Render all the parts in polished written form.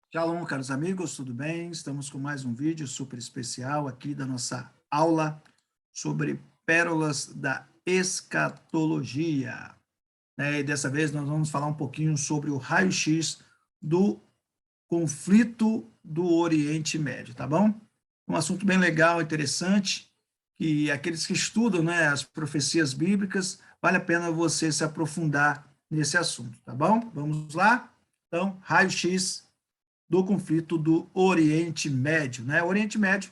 Shalom, caros amigos, tudo bem? Estamos com mais um vídeo super especial aqui da nossa aula sobre pérolas da escatologia. E dessa vez nós vamos falar um pouquinho sobre o raio-x do conflito do Oriente Médio, tá bom? Um assunto bem legal, interessante, que aqueles que estudam, as profecias bíblicas, vale a pena você se aprofundar nesse assunto, tá bom? Vamos lá? Então, raio-x do conflito do Oriente Médio, né? O Oriente Médio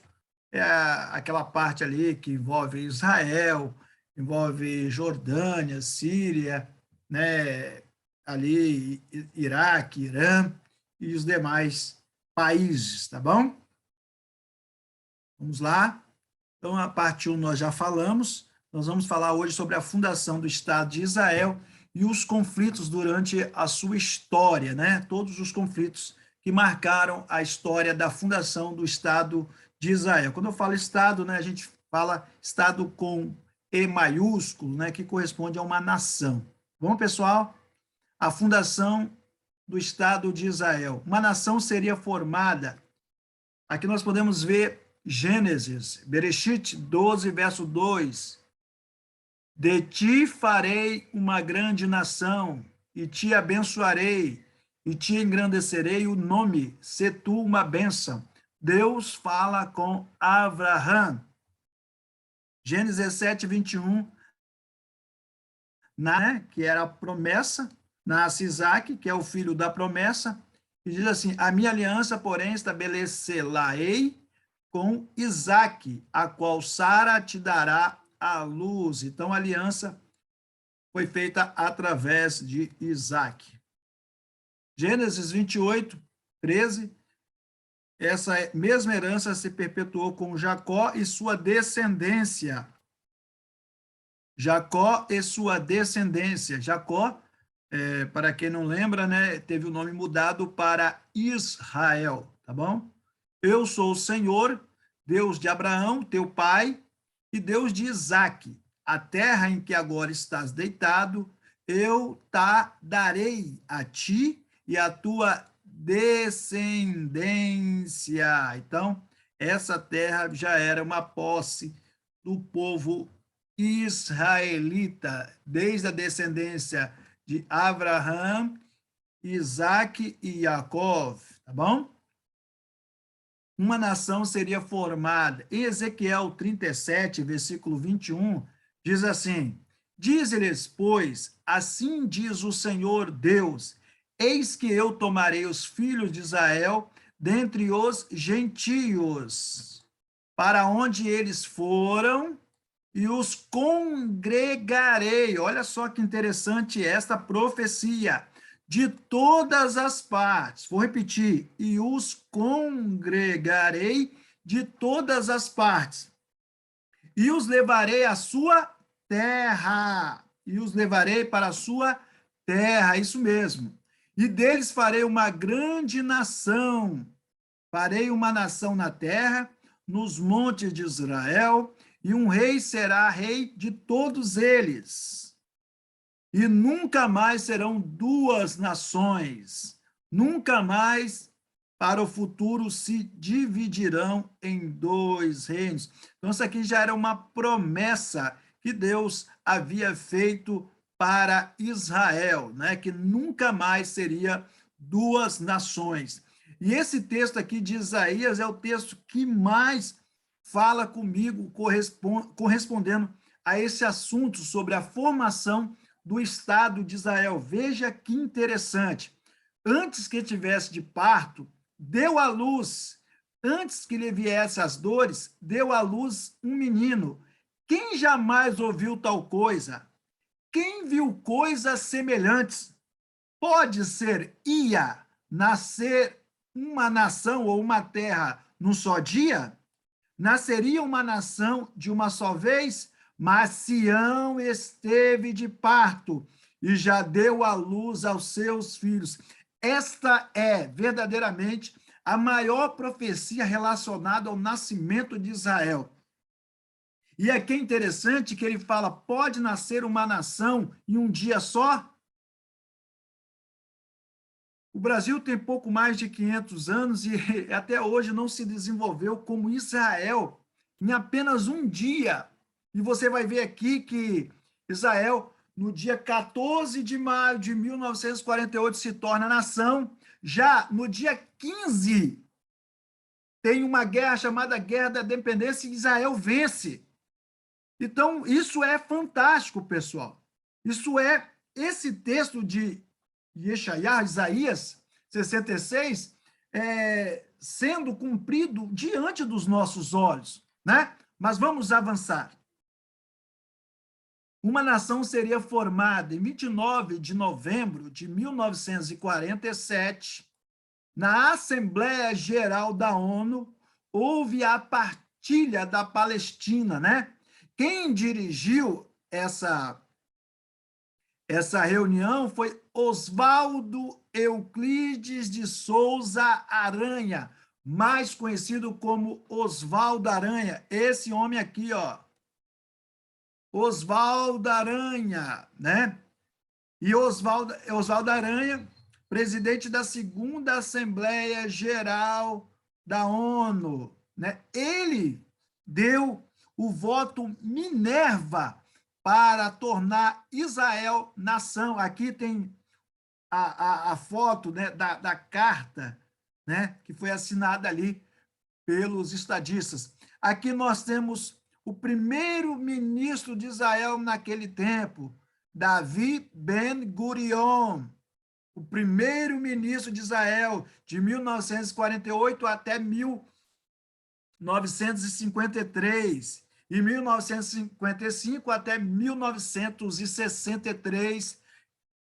é aquela parte ali que envolve Israel, envolve Jordânia, Síria, né? Ali Iraque, Irã e os demais países, tá bom? Vamos lá. Então, a parte 1 nós já falamos. Nós vamos falar hoje sobre a fundação do Estado de Israel e os conflitos durante a sua história, né? Todos os conflitos que marcaram a história da fundação do Estado de Israel. Quando eu falo Estado, a gente fala Estado com E maiúsculo, que corresponde a uma nação. Bom, pessoal? A fundação do Estado de Israel. Uma nação seria formada. Aqui nós podemos ver Gênesis, Bereshit 12, verso 2. De ti farei uma grande nação, e te abençoarei, e te engrandecerei o nome, se tu uma bênção. Deus fala com Abraão. Gênesis 17, 21, que era a promessa, nasce Isaac, que é o filho da promessa, e diz assim, a minha aliança, porém, estabelecer-la-ei com Isaac, a qual Sara te dará a luz. Então, a aliança foi feita através de Isaac. Gênesis 28, 13, essa mesma herança se perpetuou com Jacó e sua descendência. Jacó e sua descendência. Jacó, para quem não lembra, teve o nome mudado para Israel, tá bom? Eu sou o Senhor, Deus de Abraão, teu pai, e Deus de Isaque. A terra em que agora estás deitado, eu darei a ti e a tua descendência. Então, essa terra já era uma posse do povo israelita, desde a descendência de Abraão, Isaque e Jacó, tá bom? Uma nação seria formada. Em Ezequiel 37, versículo 21, diz assim, diz-lhes, pois, assim diz o Senhor Deus, eis que eu tomarei os filhos de Israel dentre os gentios, para onde eles foram, e os congregarei. Olha só que interessante esta profecia. De todas as partes, vou repetir, e os congregarei de todas as partes, e os levarei à sua terra, e os levarei para a sua terra, isso mesmo. E deles farei uma grande nação, farei uma nação na terra, nos montes de Israel, e um rei será rei de todos eles. E nunca mais serão duas nações, nunca mais para o futuro se dividirão em dois reinos. Então, isso aqui já era uma promessa que Deus havia feito para Israel, que nunca mais seria duas nações. E esse texto aqui de Isaías é o texto que mais fala comigo, correspondendo a esse assunto sobre a formação do Estado de Israel. Veja que interessante. Antes que tivesse de parto, deu à luz. Antes que lhe viesse as dores, deu à luz um menino. Quem jamais ouviu tal coisa? Quem viu coisas semelhantes? Pode ser ia nascer uma nação ou uma terra num só dia? Nasceria uma nação de uma só vez? Mas Sião esteve de parto e já deu à luz aos seus filhos. Esta é verdadeiramente a maior profecia relacionada ao nascimento de Israel. E aqui é interessante que ele fala, pode nascer uma nação em um dia só? O Brasil tem pouco mais de 500 anos e até hoje não se desenvolveu como Israel em apenas um dia. E você vai ver aqui que Israel, no dia 14 de maio de 1948, se torna nação. Já no dia 15, tem uma guerra chamada Guerra da Independência e Israel vence. Então, isso é fantástico, pessoal. Esse texto de Yeshaiah, Isaías 66, sendo cumprido diante dos nossos olhos, né? Mas vamos avançar. Uma nação seria formada em 29 de novembro de 1947, na Assembleia Geral da ONU, houve a partilha da Palestina, né? Quem dirigiu essa reunião foi Oswaldo Euclides de Souza Aranha, mais conhecido como Oswaldo Aranha. Esse homem aqui, ó, Oswaldo Aranha, né? E Oswaldo Aranha, presidente da segunda Assembleia Geral da ONU, né? Ele deu o voto Minerva para tornar Israel nação. Aqui tem a foto, né, da carta, né, que foi assinada ali pelos estadistas. Aqui nós temos o primeiro-ministro de Israel naquele tempo, Davi Ben-Gurion, o primeiro-ministro de Israel de 1948 até 1953, e 1955 até 1963,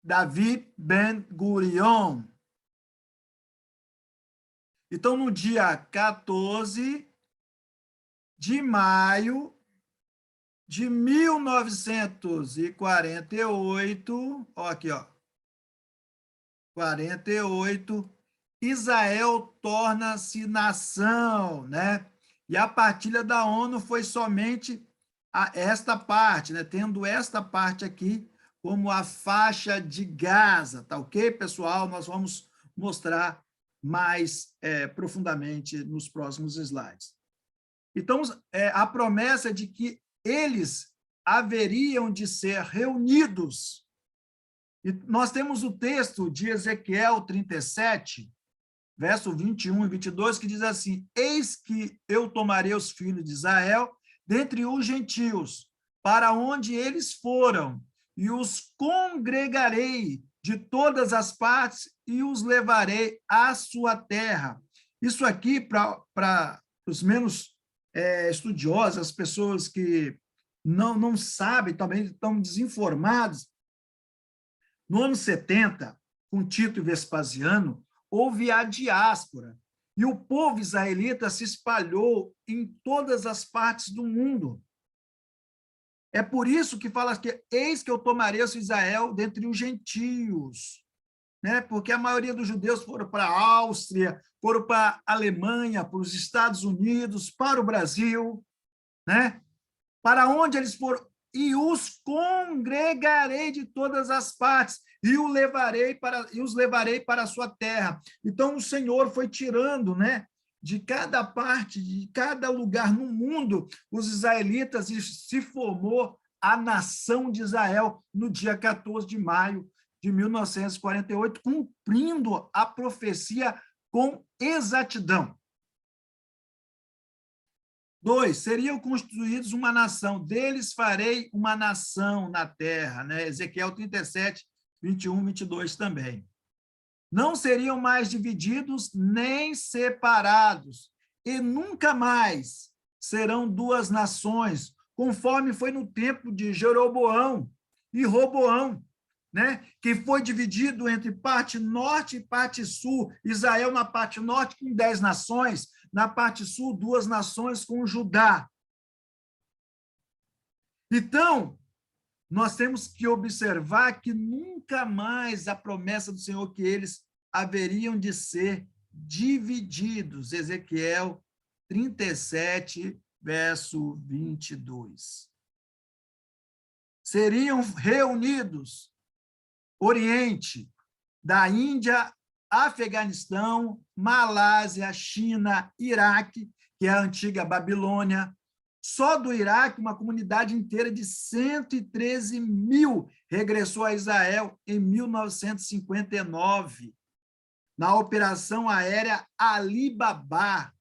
Davi Ben-Gurion. Então, no dia 14 de maio de 1948, ó, aqui, ó, 48, Israel torna-se nação, né? E a partilha da ONU foi somente esta parte, né? Tendo esta parte aqui como a faixa de Gaza, tá ok, pessoal? Nós vamos mostrar mais profundamente nos próximos slides. Então, a promessa de que eles haveriam de ser reunidos. E nós temos o texto de Ezequiel 37, verso 21 e 22, que diz assim: eis que eu tomarei os filhos de Israel dentre os gentios, para onde eles foram, e os congregarei de todas as partes e os levarei à sua terra. Isso aqui, para os menos estudiosos, as pessoas que não sabem, também estão desinformados, no ano 70, com Tito e Vespasiano, houve a diáspora, e o povo israelita se espalhou em todas as partes do mundo. É por isso que fala que eis que eu tomarei Israel dentre os gentios, né? Porque a maioria dos judeus foram para a Áustria, foram para a Alemanha, para os Estados Unidos, para o Brasil, né? Para onde eles foram? E os congregarei de todas as partes, e os levarei para a sua terra. Então, o Senhor foi tirando, né, de cada parte, de cada lugar no mundo, os israelitas, e se formou a nação de Israel no dia 14 de maio de 1948, cumprindo a profecia com exatidão. 2, seriam constituídos uma nação, deles farei uma nação na terra, né? Ezequiel 37, 21, 22 também. Não seriam mais divididos nem separados, e nunca mais serão duas nações, conforme foi no tempo de Jeroboão e Roboão, né? Que foi dividido entre parte norte e parte sul. Israel na parte norte com 10 nações, na parte sul 2 nações com Judá. Então, nós temos que observar que nunca mais a promessa do Senhor que eles haveriam de ser divididos. Ezequiel 37, verso 22. Seriam reunidos Oriente, da Índia Afeganistão, Malásia, China, Iraque, que é a antiga Babilônia. Só do Iraque, uma comunidade inteira de 113 mil regressou a Israel em 1959, na Operação Aérea Ali Babá.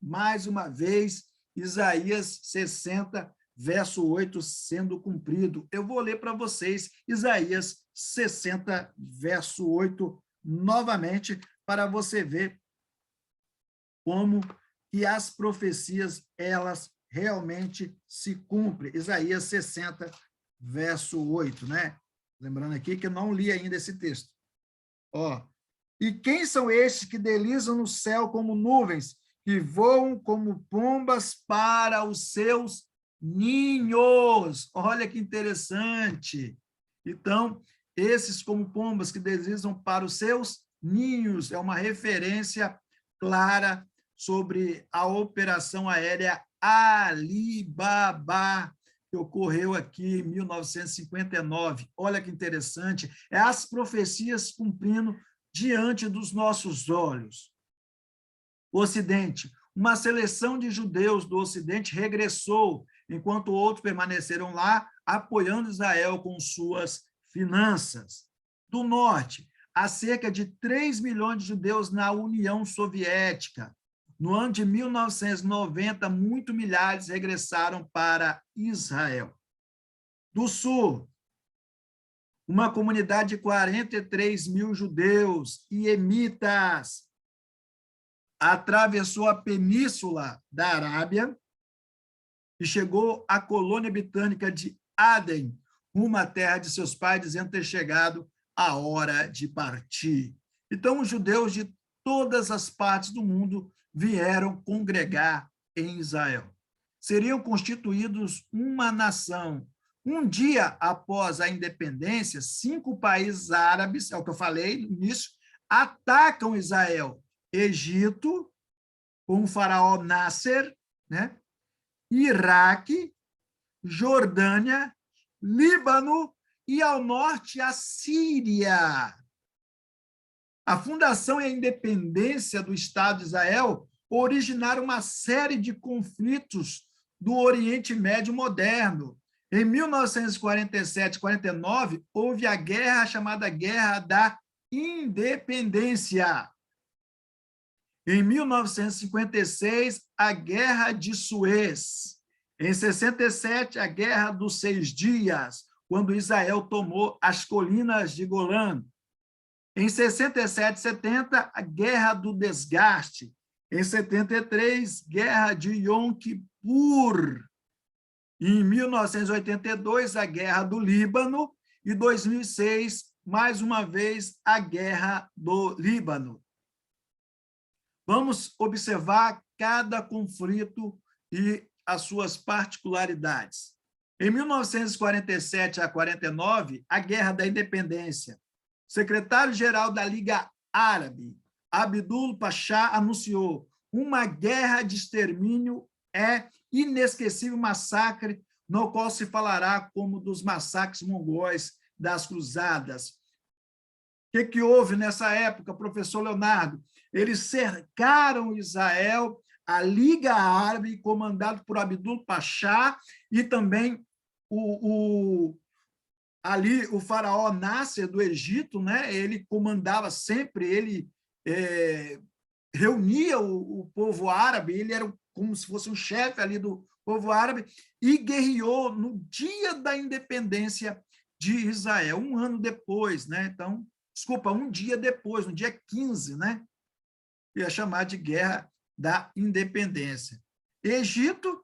Mais uma vez, Isaías 60, verso 8, sendo cumprido. Eu vou ler para vocês Isaías 60, verso 8, novamente, para você ver como que as profecias, elas realmente se cumprem. Isaías 60, verso 8, né? Lembrando aqui que eu não li ainda esse texto. Ó, e quem são estes que deslizam no céu como nuvens, que voam como pombas para os seus ninhos? Olha que interessante. Então, esses como pombas que deslizam para os seus ninhos, é uma referência clara sobre a operação aérea Ali Babá, que ocorreu aqui em 1959. Olha que interessante, é as profecias cumprindo diante dos nossos olhos. O Ocidente, uma seleção de judeus do Ocidente regressou, enquanto outros permaneceram lá, apoiando Israel com suas finanças. Do Norte, há cerca de 3 milhões de judeus na União Soviética. No ano de 1990, muitos milhares regressaram para Israel. Do Sul, uma comunidade de 43 mil judeus iemitas atravessou a península da Arábia e chegou à colônia britânica de Aden, rumo à terra de seus pais, dizendo ter chegado a hora de partir. Então, os judeus de todas as partes do mundo vieram congregar em Israel. Seriam constituídos uma nação. Um dia após a independência, 5 países árabes, é o que eu falei no início, atacam Israel. Egito, com o faraó Nasser, né? Iraque, Jordânia, Líbano e, ao norte, a Síria. A fundação e a independência do Estado de Israel originaram uma série de conflitos do Oriente Médio moderno. Em 1947 e 49, houve a guerra chamada Guerra da Independência. Em 1956, a Guerra de Suez. Em 67, a Guerra dos 6 Dias, quando Israel tomou as colinas de Golã. Em 67 e 70, a Guerra do Desgaste. Em 73, Guerra de Yom Kippur. Em 1982, a Guerra do Líbano. E 2006, mais uma vez, a Guerra do Líbano. Vamos observar cada conflito e as suas particularidades. Em 1947 a 49, a Guerra da Independência. O secretário-geral da Liga Árabe, Abdul Pachá, anunciou: uma guerra de extermínio é inesquecível massacre, no qual se falará como dos massacres mongóis das cruzadas. O que houve nessa época, professor Leonardo? Eles cercaram Israel, a Liga Árabe, comandado por Abdul Pachá, e também ali o faraó Nasser do Egito, né? Ele comandava sempre, ele reunia o povo árabe, ele era como se fosse um chefe ali do povo árabe, e guerreou no dia da independência de Israel, um ano depois, né? Então, desculpa, um dia depois, no dia 15, né? Ia chamar de Guerra da Independência. Egito,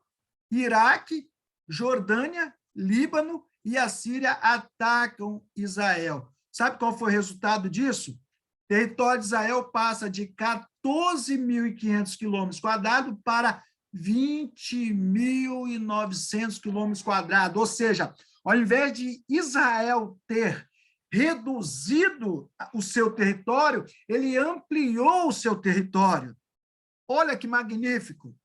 Iraque, Jordânia, Líbano e a Síria atacam Israel. Sabe qual foi o resultado disso? O território de Israel passa de 14.500 quilômetros quadrados para 20.900 quilômetros quadrados. Ou seja, ao invés de Israel ter reduzido o seu território, ele ampliou o seu território. Olha que magnífico!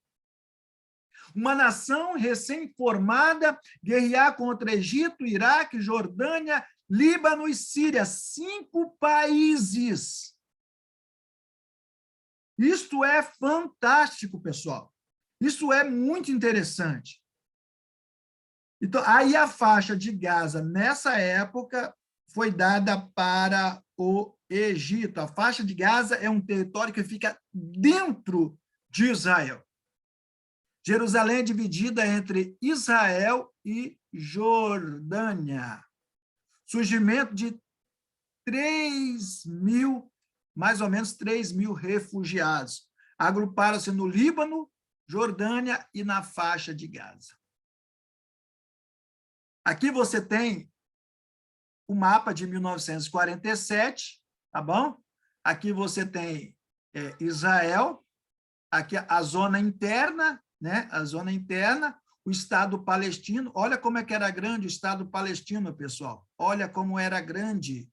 Uma nação recém-formada guerrear contra Egito, Iraque, Jordânia, Líbano e Síria. 5 países Isto é fantástico, pessoal. Isso é muito interessante. Então, aí a faixa de Gaza, nessa época, foi dada para o Egito. A faixa de Gaza é um território que fica dentro de Israel. Jerusalém é dividida entre Israel e Jordânia. Surgimento de 3.000, mais ou menos 3.000 refugiados. Agruparam-se no Líbano, Jordânia e na faixa de Gaza. Aqui você tem o mapa de 1947, tá bom? Aqui você tem Israel, aqui a zona interna, né? A zona interna, o Estado palestino. Olha como é que era grande o Estado palestino, pessoal. Olha como era grande.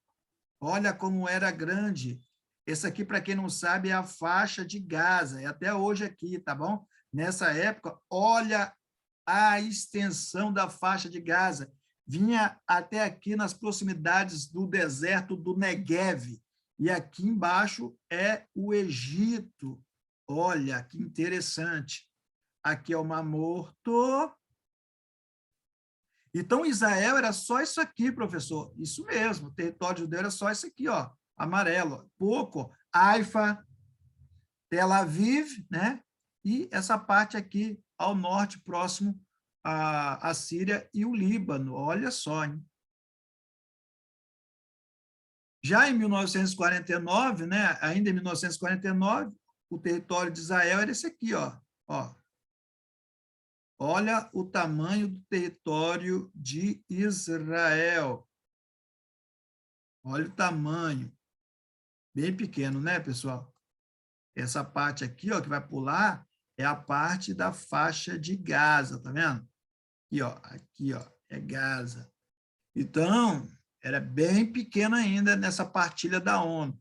Olha como era grande. Esse aqui, para quem não sabe, é a faixa de Gaza. É até hoje aqui, tá bom? Nessa época, olha a extensão da faixa de Gaza. Vinha até aqui nas proximidades do deserto do Negev. E aqui embaixo é o Egito. Olha, que interessante. Aqui é o Mar Morto. Então, Israel era só isso aqui, professor. Isso mesmo, o território judeu era só isso aqui, ó, amarelo. Pouco. Haifa, Tel Aviv, né? E essa parte aqui ao norte, próximo à Síria e o Líbano. Olha só, hein? Já em 1949, né? Ainda em 1949, o território de Israel era esse aqui, ó. Olha o tamanho do território de Israel. Olha o tamanho. Bem pequeno, né, pessoal? Essa parte aqui, ó, que vai pular, é a parte da faixa de Gaza, tá vendo? Aqui, ó, é Gaza. Então, era bem pequeno ainda nessa partilha da ONU.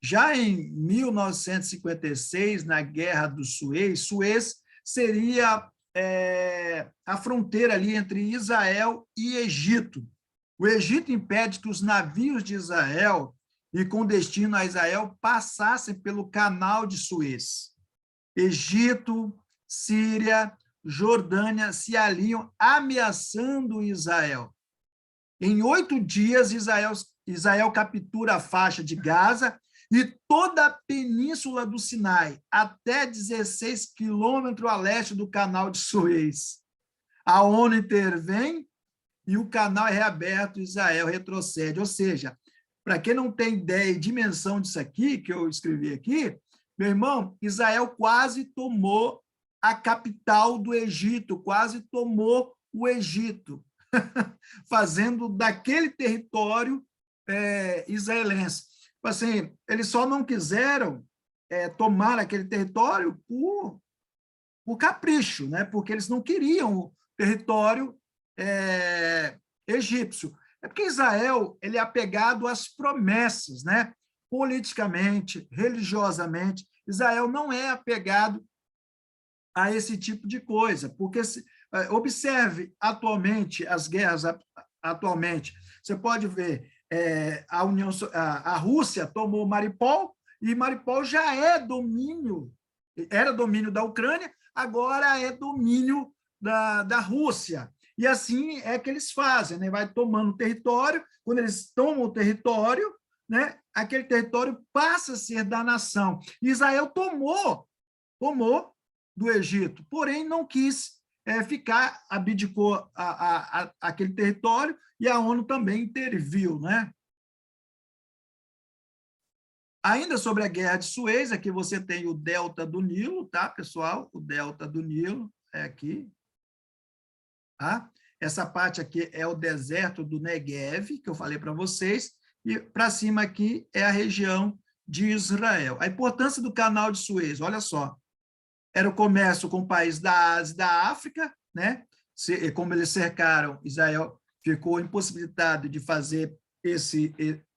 Já em 1956, na Guerra do Suez, Suez seria a fronteira ali entre Israel e Egito. O Egito impede que os navios de Israel e com destino a Israel passassem pelo canal de Suez. Egito, Síria, Jordânia se aliam ameaçando Israel. Em 8 dias, Israel captura a faixa de Gaza e toda a península do Sinai, até 16 quilômetros a leste do canal de Suez. A ONU intervém e o canal é reaberto, Israel retrocede. Ou seja, para quem não tem ideia e dimensão disso aqui, que eu escrevi aqui, meu irmão, Israel quase tomou a capital do Egito, quase tomou o Egito, fazendo daquele território israelense. Assim, eles só não quiseram tomar aquele território por capricho, né? Porque eles não queriam o território egípcio. É porque Israel ele é apegado às promessas, né? Politicamente, religiosamente. Israel não é apegado a esse tipo de coisa, porque observe atualmente as guerras atualmente. Você pode ver a Rússia tomou Mariupol e Mariupol já era domínio da Ucrânia, agora é domínio da Rússia. E assim é que eles fazem, né? Vai tomando território, quando eles tomam o território, né? Aquele território passa a ser da nação. Israel tomou do Egito, porém não quis ficar, abdicou aquele território e a ONU também interviu, né? Ainda sobre a Guerra de Suez, aqui você tem o delta do Nilo, tá, pessoal? O delta do Nilo é aqui, tá? Essa parte aqui é o deserto do Negev, que eu falei para vocês, e para cima aqui é a região de Israel. A importância do canal de Suez, olha só, era o comércio com o país da Ásia e da África, né? Como eles cercaram, Israel ficou impossibilitado de fazer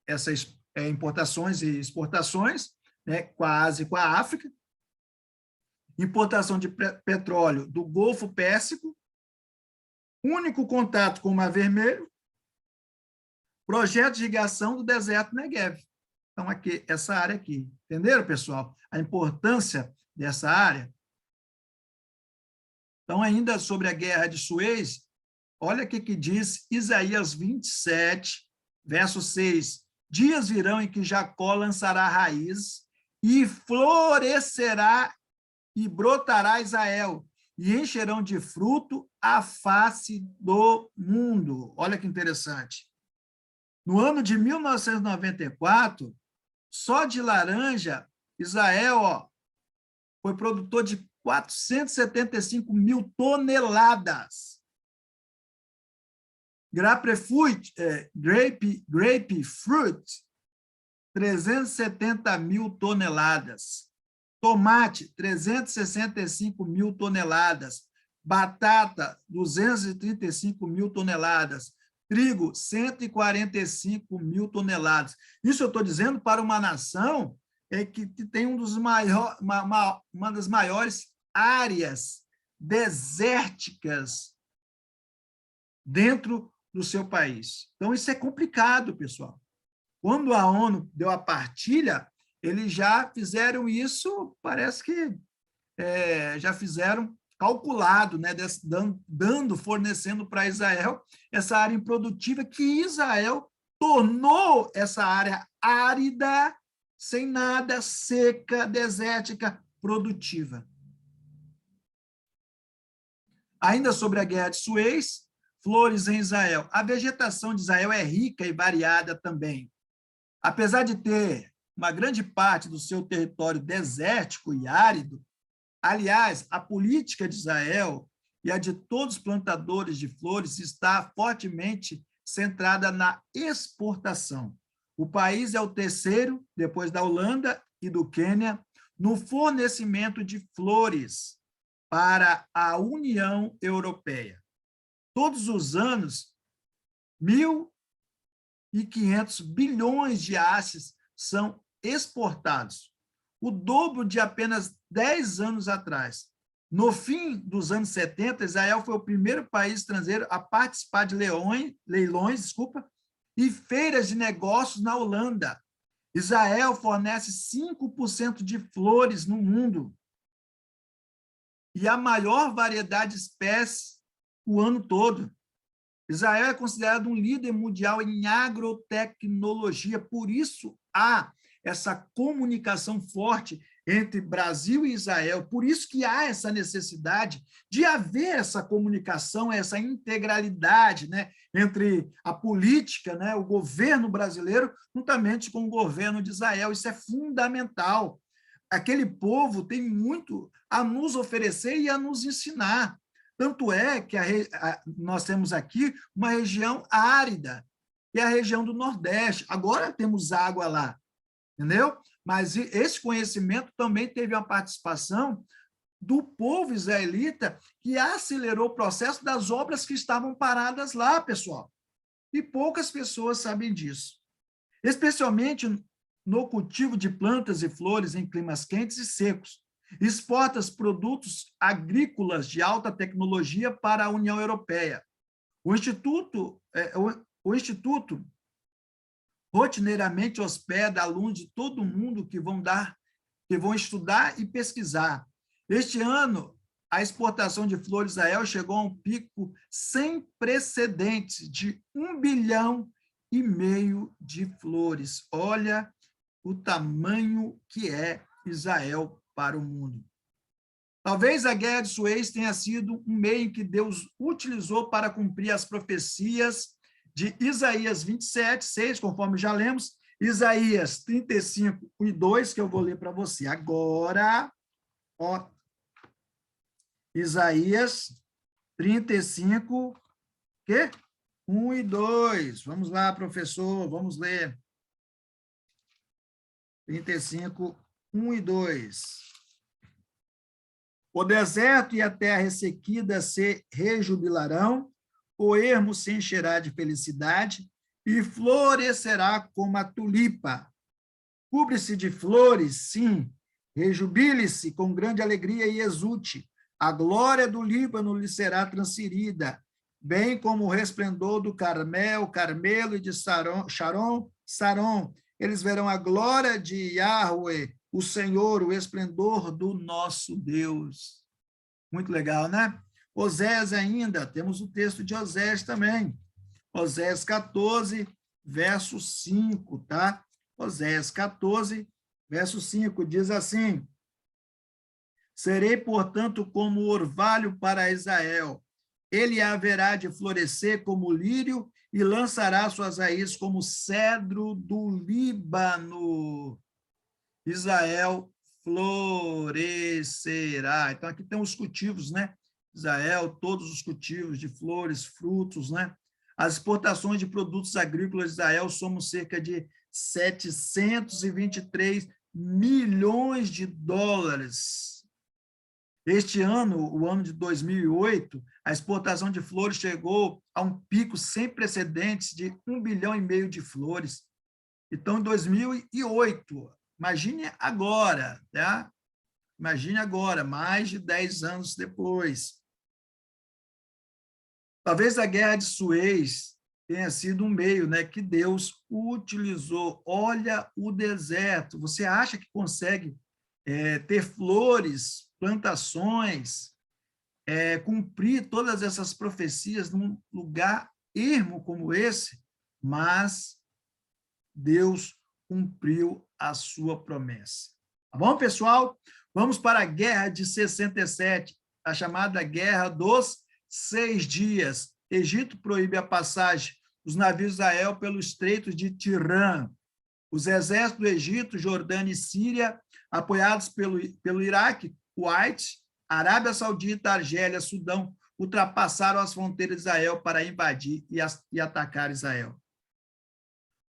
essas importações e exportações, né? Com a Ásia e com a África. Importação de petróleo do Golfo Pérsico, único contato com o Mar Vermelho, projeto de irrigação do deserto Negev. Então, aqui, essa área aqui. Entenderam, pessoal? A importância dessa área? Então, ainda sobre a Guerra de Suez, olha o que diz Isaías 27, verso 6. Dias virão em que Jacó lançará raiz e florescerá e brotará Israel, e encherão de fruto a face do mundo. Olha que interessante. No ano de 1994, só de laranja, Israel foi produtor de 475 mil toneladas. Grapefruit, 370 mil toneladas. Tomate, 365 mil toneladas. Batata, 235 mil toneladas. Trigo, 145 mil toneladas. Isso eu estou dizendo para uma nação que tem uma das maiores áreas desérticas dentro do seu país. Então, isso é complicado, pessoal. Quando a ONU deu a partilha, eles já fizeram isso, parece que já fizeram calculado, né, fornecendo para Israel essa área improdutiva, que Israel tornou essa área árida, sem nada, seca, desértica, produtiva. Ainda sobre a Guerra de Suez, flores em Israel. A vegetação de Israel é rica e variada também. Apesar de ter uma grande parte do seu território desértico e árido, aliás, a política de Israel e a de todos os plantadores de flores está fortemente centrada na exportação. O país é o terceiro, depois da Holanda e do Quênia, no fornecimento de flores para a União Europeia. Todos os anos, 1.500 bilhões de hastes são exportados, o dobro de apenas 10 anos atrás. No fim dos anos 70, Israel foi o primeiro país estrangeiro a participar de leilões e feiras de negócios na Holanda. Israel fornece 5% de flores no mundo e a maior variedade de espécies o ano todo. Israel é considerado um líder mundial em agrotecnologia, por isso há essa comunicação forte entre Brasil e Israel, por isso que há essa necessidade de haver essa comunicação, essa integralidade, né, entre a política, né, o governo brasileiro, juntamente com o governo de Israel. Isso é fundamental. Aquele povo tem muito a nos oferecer e a nos ensinar. Tanto é que nós temos aqui uma região árida, que é a região do Nordeste. Agora temos água lá, entendeu? Mas esse conhecimento também teve uma participação do povo israelita, que acelerou o processo das obras que estavam paradas lá, pessoal. E poucas pessoas sabem disso. Especialmente no cultivo de plantas e flores em climas quentes e secos. Exporta produtos agrícolas de alta tecnologia para a União Europeia. O Instituto rotineiramente hospeda alunos de todo o mundo que vão estudar e pesquisar. Este ano, a exportação de flores a Israel chegou a um pico sem precedentes de 1,5 bilhão de flores. Olha o tamanho que é Israel para o mundo. Talvez a Guerra de Suez tenha sido um meio que Deus utilizou para cumprir as profecias de Isaías 27, 6, conforme já lemos, Isaías 35, 1 e 2, que eu vou ler para você agora. Isaías 35, quê? 1 e 2. Vamos lá, professor, vamos ler. 35, 1 e 2. O deserto e a terra ressequida se rejubilarão, o ermo se encherá de felicidade e florescerá como a tulipa. Cubre-se de flores, sim, rejubile-se com grande alegria e exulte. A glória do Líbano lhe será transferida, bem como o resplendor do Carmelo e de Saron, eles verão a glória de Yahweh, o Senhor, o esplendor do nosso Deus. Muito legal, né? Osés ainda, temos o texto de Osés também. Osés 14, verso 5, tá? Osés 14, verso 5, diz assim: serei, portanto, como orvalho para Israel. Ele haverá de florescer como lírio e lançará suas raízes como cedro do Líbano. Israel florescerá. Então, aqui tem os cultivos, né? Israel, todos os cultivos de flores, frutos, né? As exportações de produtos agrícolas de Israel somos cerca de 723 milhões de dólares. Este ano, o ano de 2008, a exportação de flores chegou a um pico sem precedentes de 1,5 bilhão de flores. Então, em 2008, imagine agora, tá? Imagine agora, mais de 10 anos depois. Talvez a Guerra de Suez tenha sido um meio, né, que Deus utilizou. Olha o deserto. Você acha que consegue ter flores, plantações, cumprir todas essas profecias num lugar ermo como esse? Mas Deus cumpriu a sua promessa. Tá bom, pessoal? Vamos para a Guerra de 67, a chamada Guerra dos 6 Dias. Egito proíbe a passagem dos navios de Israel pelo Estreito de Tirã. Os exércitos do Egito, Jordânia e Síria, apoiados pelo Iraque, Kuwait, Arábia Saudita, Argélia, Sudão, ultrapassaram as fronteiras de Israel para invadir e atacar Israel.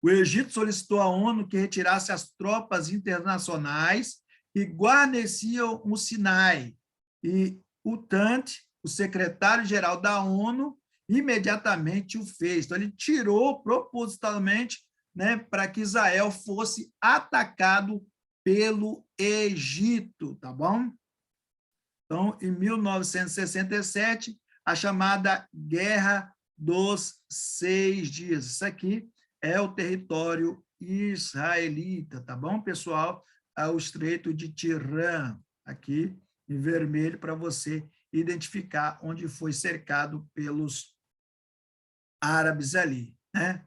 O Egito solicitou à ONU que retirasse as tropas internacionais que guarneciam o Sinai. E o Tant, o secretário-geral da ONU, imediatamente o fez. Então, ele tirou propositalmente, né, para que Israel fosse atacado pelo Egito, tá bom? Então, em 1967, a chamada Guerra dos 6 Dias. Isso aqui é o território israelita, tá bom, pessoal? O Estreito de Tirã, aqui em vermelho, para você identificar onde foi cercado pelos árabes ali, né?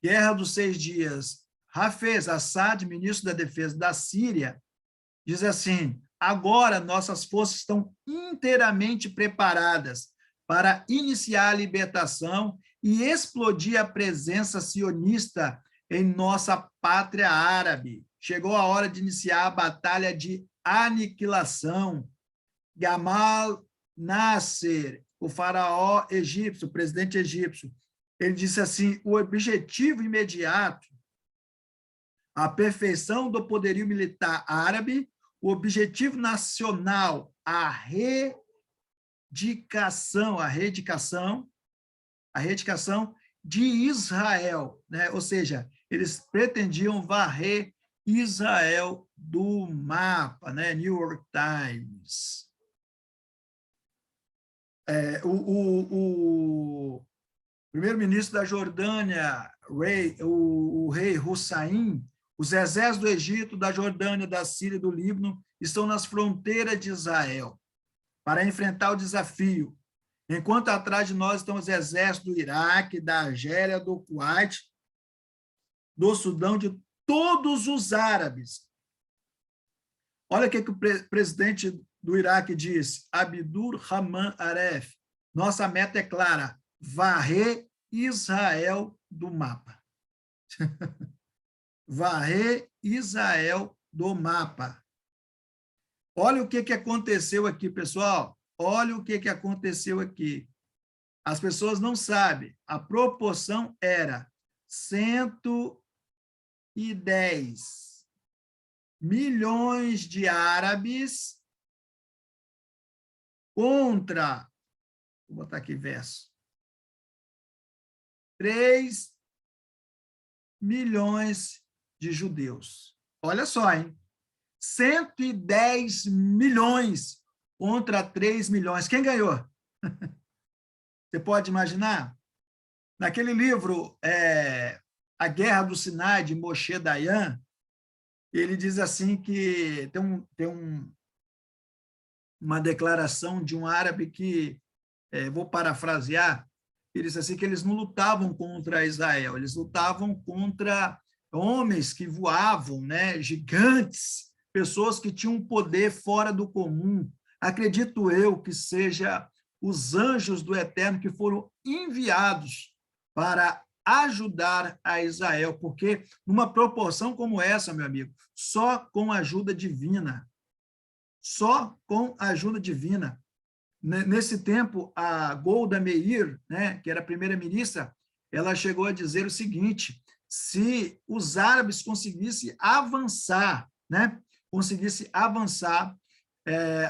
Guerra dos 6 Dias. Hafez Assad, ministro da Defesa da Síria, diz assim: agora nossas forças estão inteiramente preparadas para iniciar a libertação e explodir a presença sionista em nossa pátria árabe. Chegou a hora de iniciar a batalha de aniquilação. Gamal Nasser, o faraó egípcio, o presidente egípcio, ele disse assim: o objetivo imediato, a perfeição do poderio militar árabe, o objetivo nacional, a redicação de Israel, né? Ou seja, eles pretendiam varrer Israel do mapa, né? New York Times. O primeiro-ministro da Jordânia, o rei Hussein, os exércitos do Egito, da Jordânia, da Síria e do Líbano estão nas fronteiras de Israel para enfrentar o desafio. Enquanto atrás de nós estão os exércitos do Iraque, da Argélia, do Kuwait, do Sudão, de todos os árabes. Olha o que o presidente do Iraque disse, Abdur Rahman Aref: nossa meta é clara, varrer Israel do mapa. Varrer Israel do mapa. Olha o que aconteceu aqui, pessoal. Olha o que aconteceu aqui. As pessoas não sabem. A proporção era 110 milhões de árabes contra, vou botar aqui verso, 3 milhões de judeus. Olha só, hein? 110 milhões contra 3 milhões. Quem ganhou? Você pode imaginar? Naquele livro, A Guerra do Sinai, de Moshe Dayan, ele diz assim que uma declaração de um árabe que, vou parafrasear, ele diz assim que eles não lutavam contra Israel, eles lutavam contra homens que voavam, né, gigantes, pessoas que tinham um poder fora do comum. Acredito eu que seja os anjos do Eterno que foram enviados para ajudar a Israel, porque numa proporção como essa, meu amigo, só com ajuda divina, só com ajuda divina. Nesse tempo, a Golda Meir, né, que era a primeira-ministra, ela chegou a dizer o seguinte: se os árabes conseguissem avançar, né,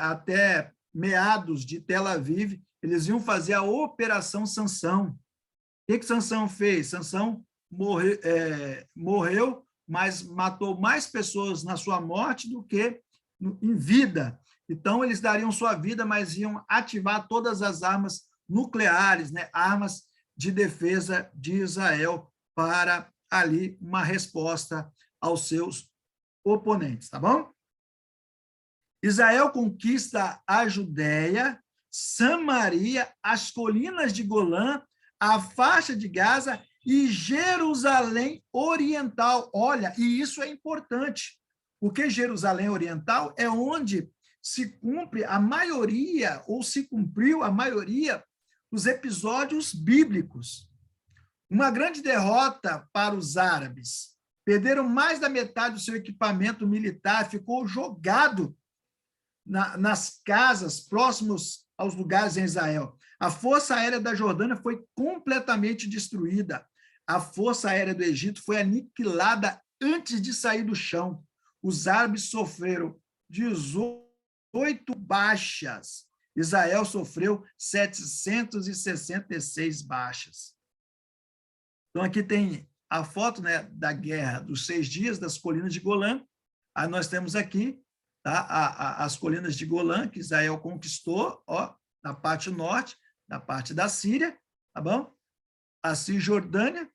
até meados de Tel Aviv, eles iam fazer a Operação Sansão. O que Sansão fez? Sansão morreu, mas matou mais pessoas na sua morte do que em vida. Então, eles dariam sua vida, mas iam ativar todas as armas nucleares, né? Armas de defesa de Israel para ali uma resposta aos seus oponentes, tá bom? Israel conquista a Judéia, Samaria, as colinas de Golã, a faixa de Gaza e Jerusalém Oriental. Olha, e isso é importante, porque Jerusalém Oriental é onde se cumpre a maioria, ou se cumpriu a maioria dos episódios bíblicos. Uma grande derrota para os árabes. Perderam mais da metade do seu equipamento militar, ficou jogado nas casas próximos aos lugares em Israel. A Força Aérea da Jordânia foi completamente destruída. A Força Aérea do Egito foi aniquilada antes de sair do chão. Os árabes sofreram 18 baixas. Israel sofreu 766 baixas. Então, aqui tem a foto, né, da Guerra dos 6 Dias, das colinas de Golã. Aí nós temos aqui, tá, as colinas de Golã, que Israel conquistou, ó, na parte norte, na parte da Síria, tá bom? A Cisjordânia,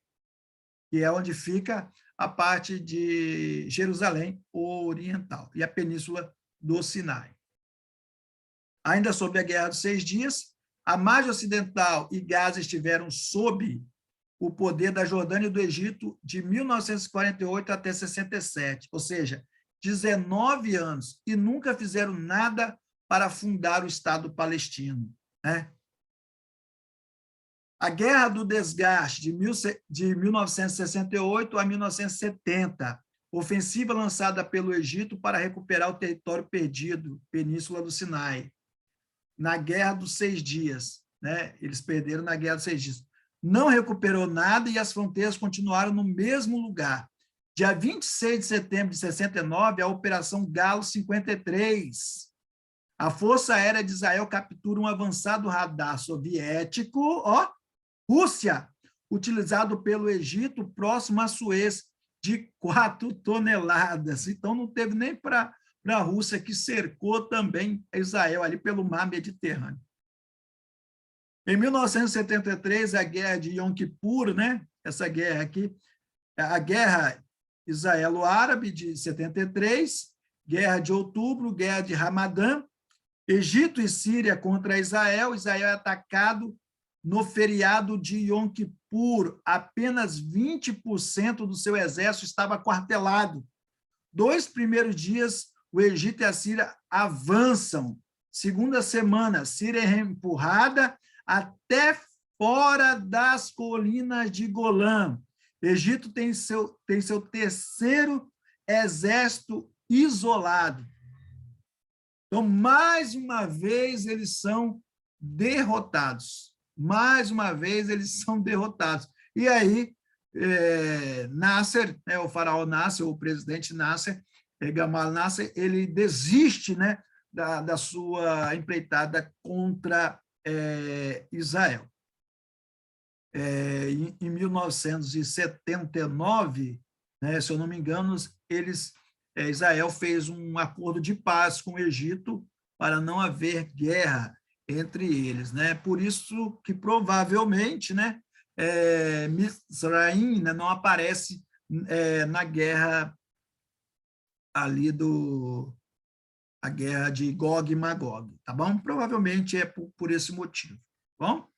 que é onde fica a parte de Jerusalém Oriental, e a Península do Sinai. Ainda sobre a Guerra dos 6 Dias, a margem ocidental e Gaza estiveram sob o poder da Jordânia e do Egito de 1948 até 67, ou seja, 19 anos, e nunca fizeram nada para fundar o Estado palestino, né? A Guerra do Desgaste, de 1968 a 1970, ofensiva lançada pelo Egito para recuperar o território perdido, Península do Sinai. Na Guerra dos 6 Dias, né? Eles perderam na Guerra dos 6 Dias. Não recuperou nada e as fronteiras continuaram no mesmo lugar. Dia 26 de setembro de 69, a Operação Galo 53. A Força Aérea de Israel captura um avançado radar soviético, ó, Rússia, utilizado pelo Egito próximo a Suez, de 4 toneladas. Então, não teve nem para a Rússia, que cercou também Israel ali pelo mar Mediterrâneo. Em 1973, a Guerra de Yom Kippur, né? Essa guerra aqui, a Guerra Israelo-Árabe de 73, Guerra de Outubro, Guerra de Ramadã, Egito e Síria contra Israel. Israel é atacado no feriado de Yom Kippur. Apenas 20% do seu exército estava quartelado. 2 primeiros dias, o Egito e a Síria avançam. Segunda semana, Síria é empurrada até fora das colinas de Golã. Egito tem seu terceiro exército isolado. Então, mais uma vez, eles são derrotados. Mais uma vez, eles são derrotados. E aí, Nasser, né, o faraó Nasser, o presidente Nasser, Gamal Nasser, ele desiste, né, da sua empreitada contra Israel. Em 1979, né, se eu não me engano, Israel fez um acordo de paz com o Egito para não haver guerra entre eles, né? Por isso que provavelmente, né, Mizraim, né, não aparece na guerra ali a guerra de Gog e Magog, tá bom? Provavelmente é por esse motivo, tá bom?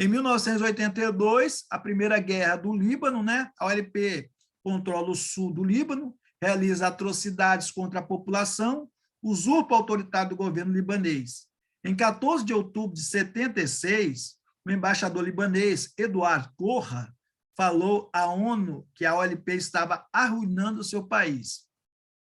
Em 1982, a primeira guerra do Líbano, né? A OLP controla o sul do Líbano, realiza atrocidades contra a população, usurpa a autoridade do governo libanês. Em 14 de outubro de 76, o embaixador libanês, Eduard Corra, falou à ONU que a OLP estava arruinando o seu país.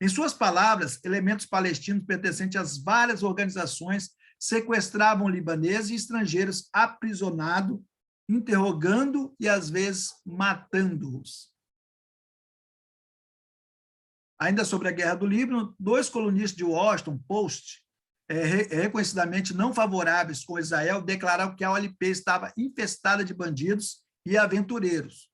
Em suas palavras, elementos palestinos pertencentes às várias organizações sequestravam libaneses e estrangeiros aprisionados, interrogando e, às vezes, matando-os. Ainda sobre a Guerra do Líbano, 2 colunistas de Washington Post, reconhecidamente não favoráveis com Israel, declararam que a OLP estava infestada de bandidos e aventureiros.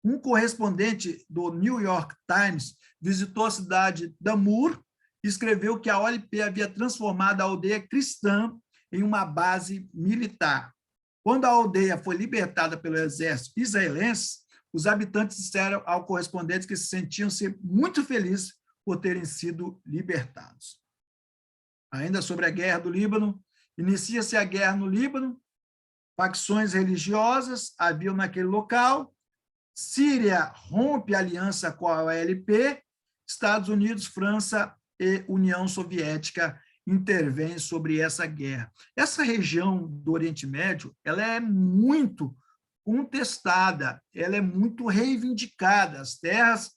Um correspondente do New York Times visitou a cidade de Damour e escreveu que a OLP havia transformado a aldeia cristã em uma base militar. Quando a aldeia foi libertada pelo exército israelense, os habitantes disseram ao correspondente que se sentiam-se muito felizes por terem sido libertados. Ainda sobre a guerra do Líbano, inicia-se a guerra no Líbano, facções religiosas haviam naquele local, Síria rompe aliança com a OLP, Estados Unidos, França e União Soviética intervêm sobre essa guerra. Essa região do Oriente Médio, ela é muito contestada, ela é muito reivindicada, as terras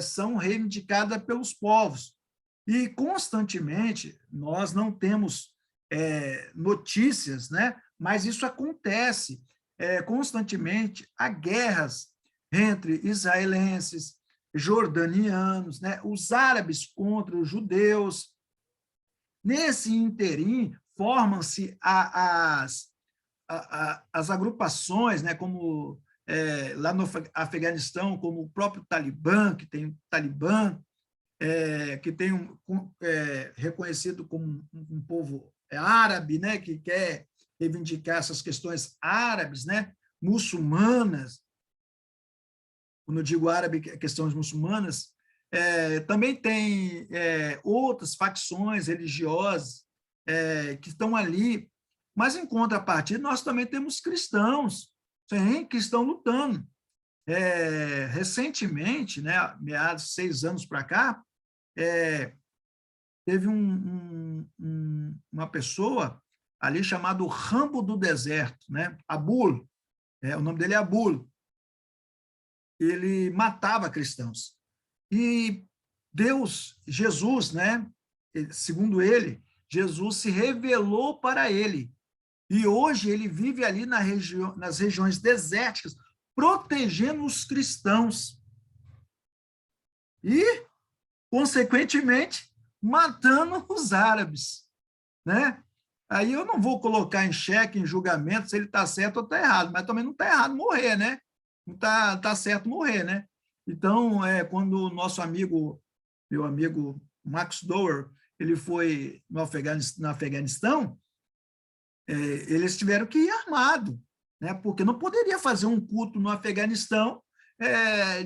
são reivindicadas pelos povos, e constantemente nós não temos notícias, né? Mas isso acontece constantemente, há guerras entre israelenses, jordanianos, né? Os árabes contra os judeus. Nesse interim, formam-se as agrupações, né? Como lá no Afeganistão, como o próprio Talibã, que tem o Talibã, que tem reconhecido como um povo árabe, né? Que quer reivindicar essas questões árabes, né? Muçulmanas. Quando eu digo árabe, questões muçulmanas, também tem outras facções religiosas que estão ali, mas, em contrapartida, nós também temos cristãos, sim, que estão lutando. Recentemente, né, meados de 6 anos para cá, teve uma pessoa ali chamado Rambo do Deserto, né, Abul, o nome dele é Abul. Ele matava cristãos. E Deus, Jesus, né, segundo ele, Jesus se revelou para ele. E hoje ele vive ali nas regiões desérticas, protegendo os cristãos. E, consequentemente, matando os árabes, né? Aí eu não vou colocar em xeque, em julgamento, se ele está certo ou está errado, mas também não está errado morrer, né? Não está certo morrer, né? Então, quando o nosso amigo, meu amigo Max Dower, ele foi no Afeganistão, eles tiveram que ir armado, né? Porque não poderia fazer um culto no Afeganistão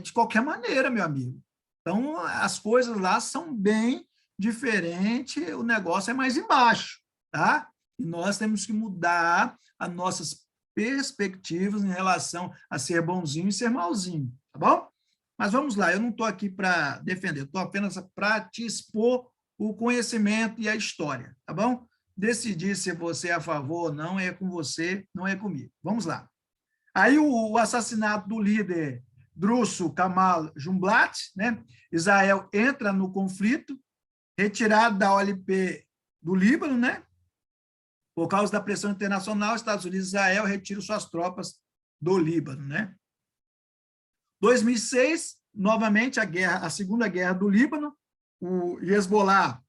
de qualquer maneira, meu amigo. Então, as coisas lá são bem diferentes, o negócio é mais embaixo, tá? E nós temos que mudar as nossas perspectivas em relação a ser bonzinho e ser malzinho, tá bom? Mas vamos lá, eu não estou aqui para defender, estou apenas para te expor o conhecimento e a história, tá bom? Decidir se você é a favor ou não é com você, não é comigo. Vamos lá. Aí o assassinato do líder Druso Kamal Jumblat, né? Israel entra no conflito, retirado da OLP do Líbano, né? Por causa da pressão internacional, Estados Unidos e Israel retiram suas tropas do Líbano, né? 2006, novamente, a Segunda Guerra do Líbano, o Hezbollah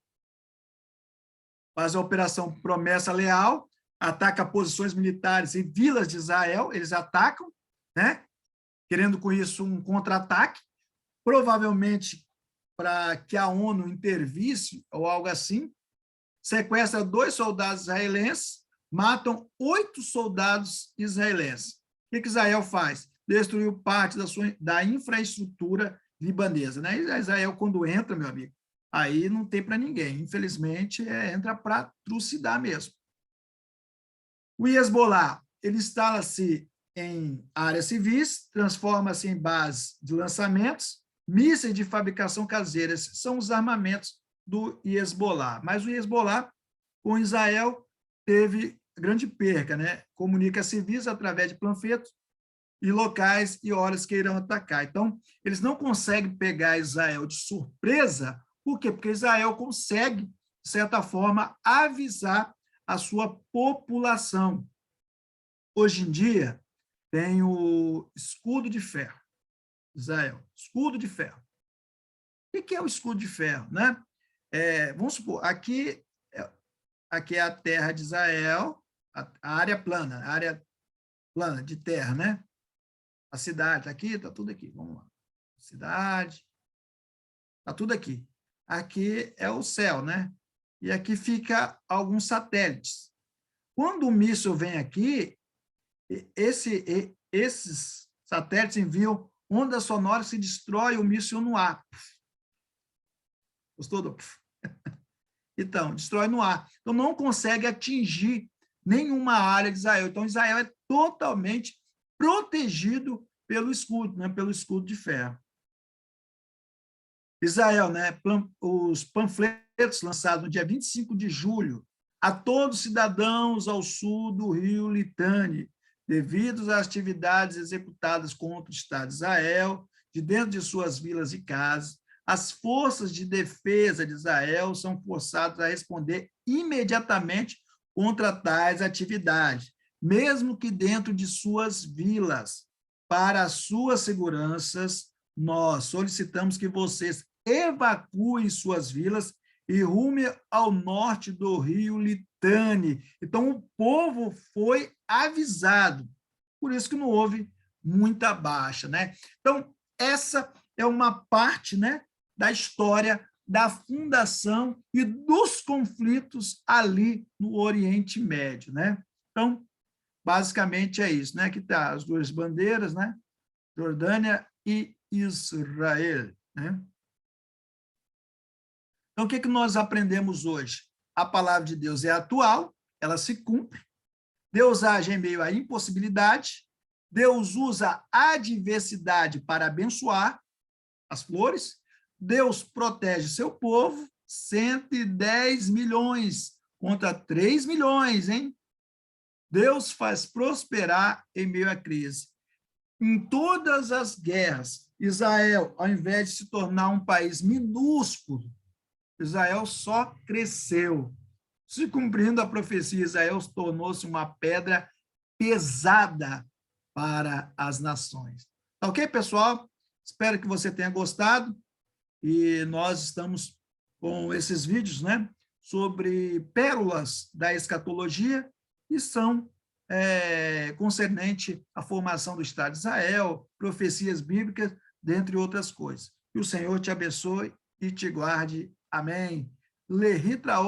faz a Operação Promessa Leal, ataca posições militares em vilas de Israel, eles atacam, né? Querendo com isso um contra-ataque, provavelmente para que a ONU intervisse ou algo assim, sequestra 2 soldados israelenses, matam 8 soldados israelenses. que Israel faz? Destruiu parte da infraestrutura libanesa. Né? Israel, quando entra, meu amigo, aí não tem para ninguém. Infelizmente, entra para trucidar mesmo. O Hezbollah, ele instala-se em áreas civis, transforma-se em base de lançamentos, mísseis de fabricação caseira, são os armamentos do Hezbollah. Mas o Hezbollah, com Israel, teve grande perca, né? Comunica civis através de panfletos e locais e horas que irão atacar. Então, eles não conseguem pegar Israel de surpresa, por quê? Porque Israel consegue, de certa forma, avisar a sua população. Hoje em dia, tem o escudo de ferro, Israel, escudo de ferro. O que é o escudo de ferro? Né? Vamos supor, aqui é a terra de Israel, a área plana de terra, né? A cidade, aqui, está tudo aqui, vamos lá. Cidade, está tudo aqui. Aqui é o céu, né? E aqui fica alguns satélites. Quando o míssil vem aqui, esses satélites enviam ondas sonoras que destrói o míssil no ar. Gostou do? Então, destrói no ar. Então, não consegue atingir nenhuma área de Israel. Então, Israel é totalmente protegido pelo escudo, né? Pelo escudo de ferro. Israel, né? Os panfletos lançados no dia 25 de julho a todos os cidadãos ao sul do rio Litani, devido às atividades executadas contra o Estado de Israel, de dentro de suas vilas e casas, as forças de defesa de Israel são forçadas a responder imediatamente contra tais atividades, mesmo que dentro de suas vilas. Para as suas seguranças, nós solicitamos que vocês evacuem suas vilas e rume ao norte do rio Litani. Então, o povo foi avisado. Por isso que não houve muita baixa, né? Então, essa é uma parte, né, da história da fundação e dos conflitos ali no Oriente Médio, né? Então, basicamente é isso, né? Aqui tá as duas bandeiras, né? Jordânia e Israel, né? Então, o que nós aprendemos hoje? A palavra de Deus é atual, ela se cumpre, Deus age em meio à impossibilidade, Deus usa a adversidade para abençoar as flores, Deus protege seu povo, 110 milhões contra 3 milhões, hein? Deus faz prosperar em meio à crise. Em todas as guerras, Israel, ao invés de se tornar um país minúsculo, Israel só cresceu. Se cumprindo a profecia, Israel tornou-se uma pedra pesada para as nações. Tá ok, pessoal? Espero que você tenha gostado. E nós estamos com esses vídeos, né, sobre pérolas da escatologia, e são concernente à formação do Estado de Israel, profecias bíblicas, dentre outras coisas. Que o Senhor te abençoe e te guarde. Amém. Lehitraot.